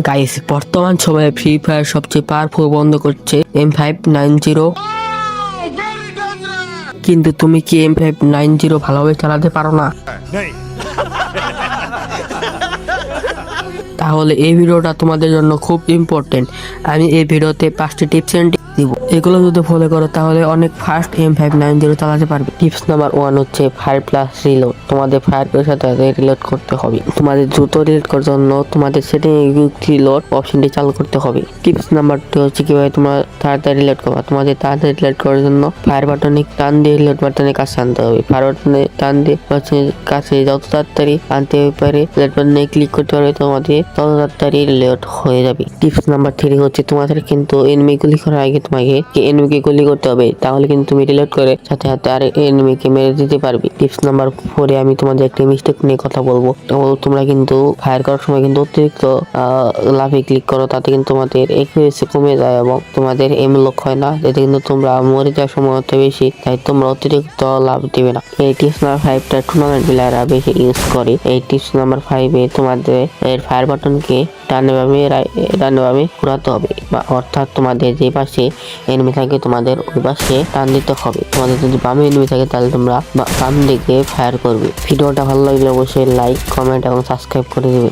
Guys, বর্তমান সময়ে free fire সবচেয়ে পাওয়ারফুল বন্ধ করছে M590। কিন্তু তুমি কি M590 ভালোভাবে চালাতে পারো না? তাহলে এই ভিডিওটা তোমাদের জন্য খুব ইম্পর্টেন্ট। আমি এই ভিডিওতে 5টি টিপস এন্ড দিব, এগুলো যদি ফলো করো তাহলে অনেক ফাস্ট M590 চালাতে পারবে। টিপস নাম্বার 1 হচ্ছে ফায়ার প্লাস রিলোড। তোমাদের ফায়ার এর সাথে রিলোড করতে হবে। তোমাদের দ্রুত রিলোড করার জন্য তোমাদের সেটিং রিলোড অপশনটি চালু করতে হবে। টিপস নাম্বার 2 হচ্ছে কিভাবে তোমরা তাড়াতাড়ি রিলোড করবা। তোমাদের তাড়াতাড়ি রিলোড করার জন্য ফায়ার বাটনে টান দিয়ে রিলোড বাটনে কাছে আনতে হবে। ফায়ার বাটনে টান দিয়ে কাছে যত তাড়াতাড়ি আনতে পারে রিলোড বাটনে ক্লিক করতে পারবে, তোমাদের তত তাড়াতাড়ি রিলোড হয়ে যাবে। টিপস নাম্বার 3 হচ্ছে তোমাদের কিন্তু এনিমি গুলি করার আগে তোমাকে এনিমিকে গুলি করতে হবে, তাহলে কিন্তু তুমি রিলোড করে সাথে সাথে আর এনিমিকে মেরে দিতে পারবে। টিপস নাম্বার 4 আমি তোমাদের একটা মিস্টেক নিয়ে কথা বলবো। তোমরা কিন্তু ফায়ার করার সময় কিন্তু অতিরিক্ত লাফে ক্লিক করো, তাতে কিন্তু তোমাদের একুরেসি কমে যায় এবং তোমাদের এম লক হয় না, এতে কিন্তু তোমরা মরে যাওয়ার সময় বেশি, তাই তোমরা অতিরিক্ত লাভ দিবে না। এই টিপস নাম্বার 5টা টুর্নামেন্ট প্লেয়াররা বেশি ইউজ করে। এই টিপস নাম্বার 5 তোমাদের ফায়ার বাটনকে ডানে বামে ঘোরাতে হবে, অর্থাৎ তোমাদের যে পাশে এনিমি থাকে তোমাদের ওই পাশে টান দিতে হবে। তোমাদের যদি বামে এনিমি থাকে তাহলে তোমরা বাম দিকে ফায়ার করবে। ভিডিওটা ভালো লাগলে অবশ্যই লাইক, কমেন্ট এবং সাবস্ক্রাইব করে দেবে।